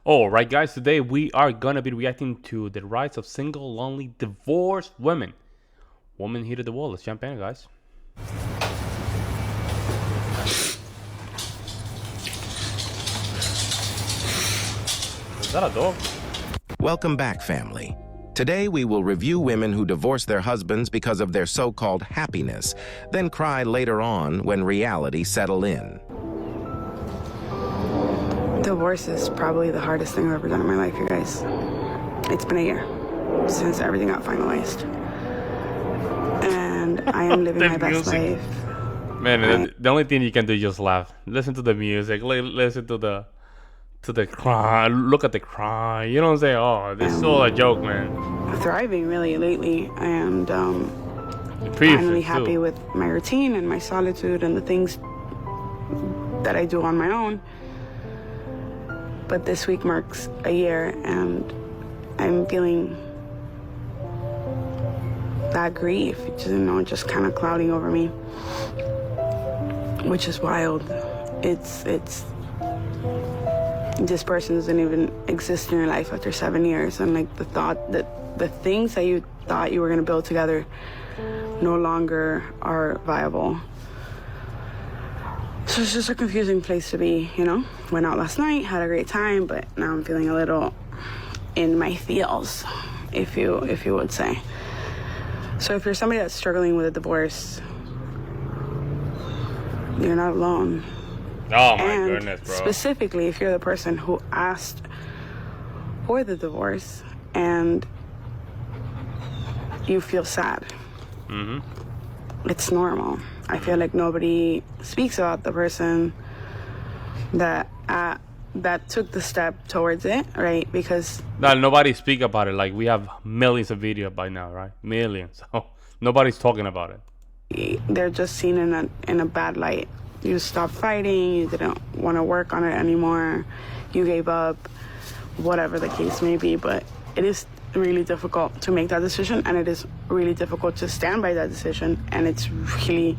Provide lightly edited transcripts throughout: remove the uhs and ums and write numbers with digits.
All right, guys, today we are gonna be reacting to the rise of single, lonely, divorced women. Woman heated the wall. Let's jump in, guys. Is that a dog? Welcome back, family. Today we will review women who divorce their husbands because of their so-called happiness, then cry later on when reality settle in. Divorce is probably the hardest thing I've ever done in my life, you guys. It's been a year since everything got finalized. And I am living my best life. Man, the only thing you can do is just laugh. Listen to the music. Listen to the cry. Look at the cry. You know what I'm saying? Oh, this is all a joke, man. Thriving really lately, and Appreciate finally it, happy too. with my routine and my solitude and the things that I do on my own. But this week marks a year, and I'm feeling that grief, just kind of clouding over me, which is wild. It's this person doesn't even exist in your life after 7 years, and like the thought that the things that you thought you were going to build together no longer are viable. So it's just a confusing place to be, you know? Went out last night, had a great time, but now I'm feeling a little in my feels, if you would say. So if you're somebody that's struggling with a divorce, you're not alone. Oh my And goodness, bro. specifically, if you're the person who asked for the divorce and you feel sad, it's normal. I feel like nobody speaks about the person that took the step towards it, right? Because Nobody speak about it. Like, we have millions of videos by now, right? Millions. So nobody's talking about it. they're just seen in a bad light. You stopped fighting, you didn't want to work on it anymore, you gave up, whatever the case may be. But it is really difficult to make that decision, and it is really difficult to stand by that decision, and it's really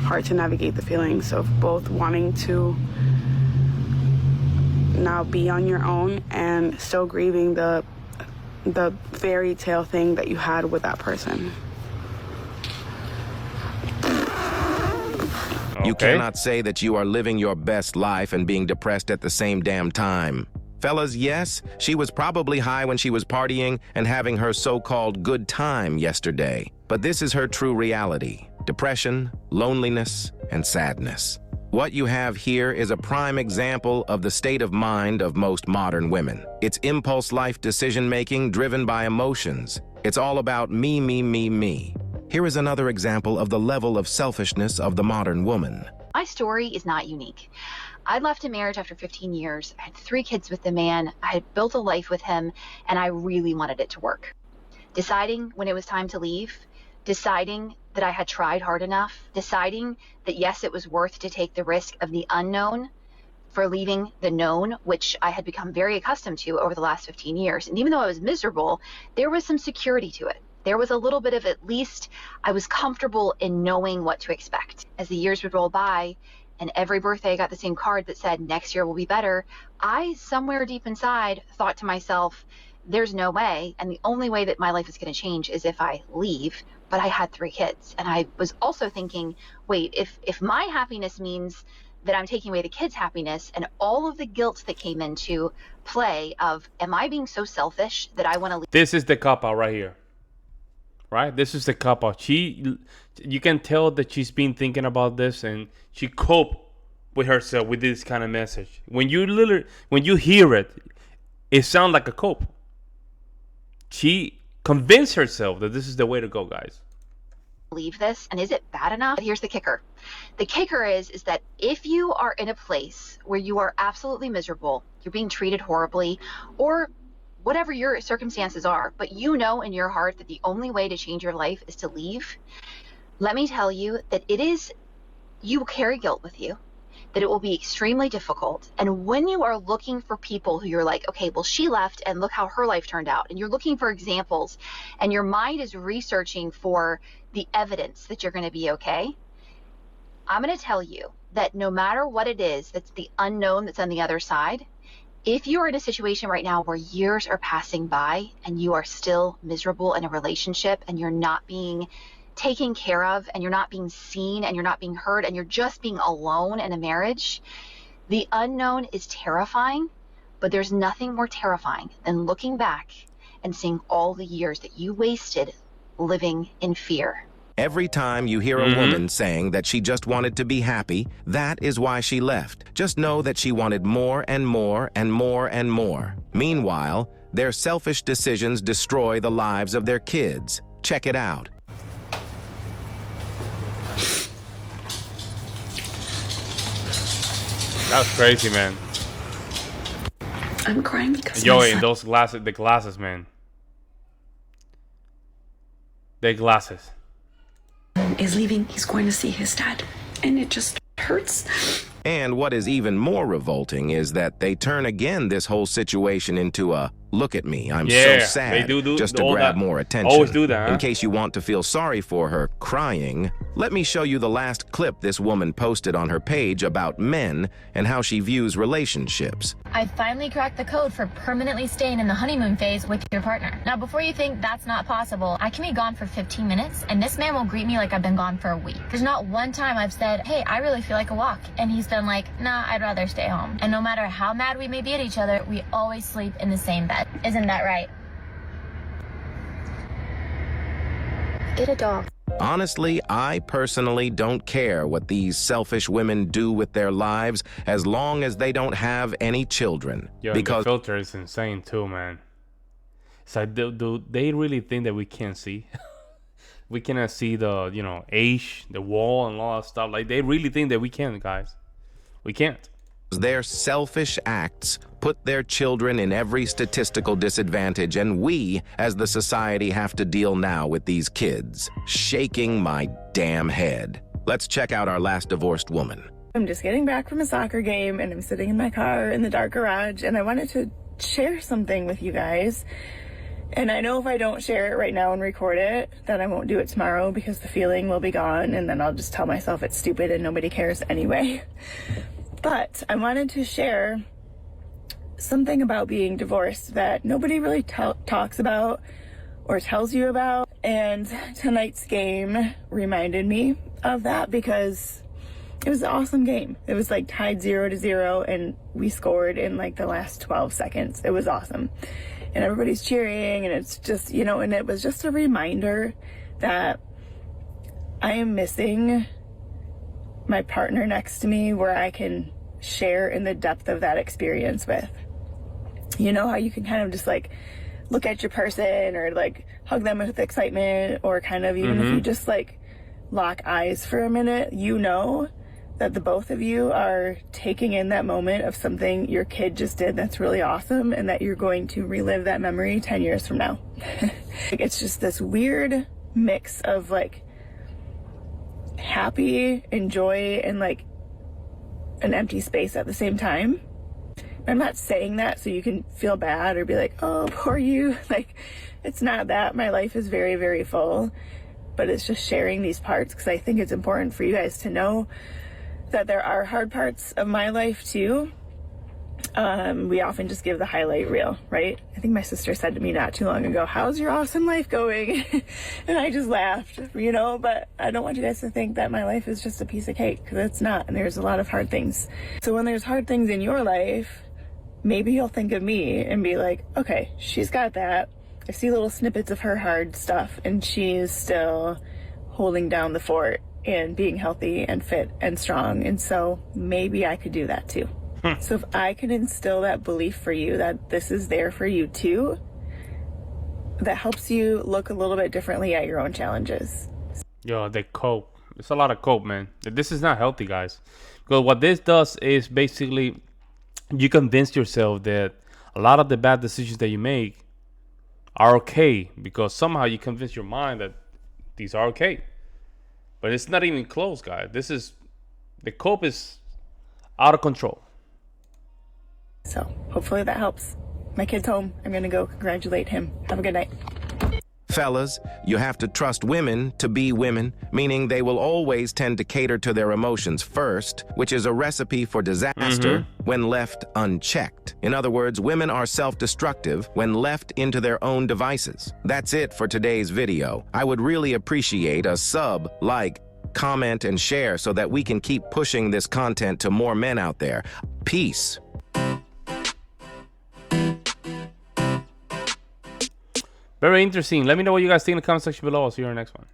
hard to navigate the feelings of both wanting to now be on your own and still grieving the fairy tale thing that you had with that person. You Okay. cannot say that you are living your best life and being depressed at the same damn time. Fellas, yes, she was probably high when she was partying and having her so-called good time yesterday. But this is her true reality: depression, loneliness, and sadness. What you have here is a prime example of the state of mind of most modern women. It's impulse life decision-making driven by emotions. It's all about me, me, me, me. Here is another example of the level of selfishness of the modern woman. My story is not unique. I left a marriage after 15 years. I had 3 kids with the man. I had built a life with him, and I really wanted it to work. Deciding when it was time to leave, deciding that I had tried hard enough, deciding that yes, it was worth to take the risk of the unknown for leaving the known, which I had become very accustomed to over the last 15 years. And even though I was miserable, there was some security to it. There was a little bit of, at least I was comfortable in knowing what to expect. As the years would roll by, and every birthday I got the same card that said, next year will be better, I, somewhere deep inside, thought to myself, there's no way, and the only way that my life is going to change is if I leave. But I had 3 kids, and I was also thinking, wait, if my happiness means that I'm taking away the kids' happiness, and all of the guilt that came into play of, am I being so selfish that I want to leave? This is the cop out right here. Right? This is the cop out. You can tell that she's been thinking about this, and she coped with herself with this kind of message. When you hear it, it sounds like a cope. She convinced herself that this is the way to go, guys. Leave this, and is it bad enough? But here's the kicker. The kicker is that if you are in a place where you are absolutely miserable, you're being treated horribly, or whatever your circumstances are, but you know in your heart that the only way to change your life is to leave, let me tell you that you will carry guilt with you, that it will be extremely difficult. And when you are looking for people who you're like, okay, well, she left and look how her life turned out, and you're looking for examples, and your mind is researching for the evidence that you're going to be okay, I'm going to tell you that no matter what it is that's the unknown that's on the other side, If you are in a situation right now where years are passing by and you are still miserable in a relationship and you're not being taken care of and you're not being seen and you're not being heard and you're just being alone in a marriage, the unknown is terrifying, but there's nothing more terrifying than looking back and seeing all the years that you wasted living in fear. Every time you hear a woman saying that she just wanted to be happy, that is why she left. Just know that she wanted more and more and more and more. Meanwhile, their selfish decisions destroy the lives of their kids. Check it out. That's crazy, man. I'm crying because Yo, and those glasses, the glasses, man. The glasses. is leaving. He's going to see his dad, and it just hurts. And what is even more revolting is that they turn again this whole situation into a look at me, I'm so sad, they do just to all grab that. more attention. Always do that, huh? In case you want to feel sorry for her crying, let me show you the last clip this woman posted on her page about men and how she views relationships. I finally cracked the code for permanently staying in the honeymoon phase with your partner. Now, before you think that's not possible, I can be gone for 15 minutes and this man will greet me like I've been gone for a week. There's not one time I've said, hey, I really feel like a walk. And he's been like, nah, I'd rather stay home. And no matter how mad we may be at each other, we always sleep in the same bed. Isn't that right? Get a dog. Honestly, I personally don't care what these selfish women do with their lives as long as they don't have any children. Yo, because the filter is insane too, man. It's like, do they really think that we can't see? We cannot see the, age, the wall, and all that stuff. Like, they really think that we can, guys. We can't. their selfish acts put their children in every statistical disadvantage, and we, as the society, have to deal now with these kids. Shaking my damn head. Let's check out our last divorced woman. I'm just getting back from a soccer game and I'm sitting in my car in the dark garage, and I wanted to share something with you guys. And I know if I don't share it right now and record it, that I won't do it tomorrow because the feeling will be gone, and then I'll just tell myself it's stupid and nobody cares anyway. But I wanted to share something about being divorced that nobody really talks about or tells you about. And tonight's game reminded me of that because it was an awesome game. It was like tied 0-0 and we scored in like the last 12 seconds. It was awesome. And everybody's cheering, and it's just, and it was just a reminder that I am missing my partner next to me where I can share in the depth of that experience with. You know how you can kind of just like look at your person or like hug them with excitement, or kind of even if you just like lock eyes for a minute, that the both of you are taking in that moment of something your kid just did that's really awesome, and that you're going to relive that memory 10 years from now. It's just this weird mix of like happy and joy and like an empty space at the same time. I'm not saying that so you can feel bad or be like, oh, poor you. Like, it's not that. My life is very, very full, but it's just sharing these parts because I think it's important for you guys to know that there are hard parts of my life too. We often just give the highlight reel, right? I think my sister said to me not too long ago, how's your awesome life going? And I just laughed, but I don't want you guys to think that my life is just a piece of cake, because it's not, and there's a lot of hard things. So when there's hard things in your life, maybe you'll think of me and be like, okay, she's got that. I see little snippets of her hard stuff, and she's still holding down the fort and being healthy and fit and strong. And so maybe I could do that too. So if I can instill that belief for you that this is there for you too, that helps you look a little bit differently at your own challenges. Yo, they cope. It's a lot of cope, man. This is not healthy, guys. Because what this does is basically you convince yourself that a lot of the bad decisions that you make are okay, because somehow you convince your mind that these are okay. But it's not even close, guys. The cope is out of control. So hopefully that helps. My kid's home. I'm going to go congratulate him. Have a good night. Fellas, you have to trust women to be women, meaning they will always tend to cater to their emotions first, which is a recipe for disaster when left unchecked. In other words, women are self-destructive when left into their own devices. That's it for today's video. I would really appreciate a sub, like, comment, and share so that we can keep pushing this content to more men out there. Peace. Very interesting. Let me know what you guys think in the comment section below. I'll see you in the next one.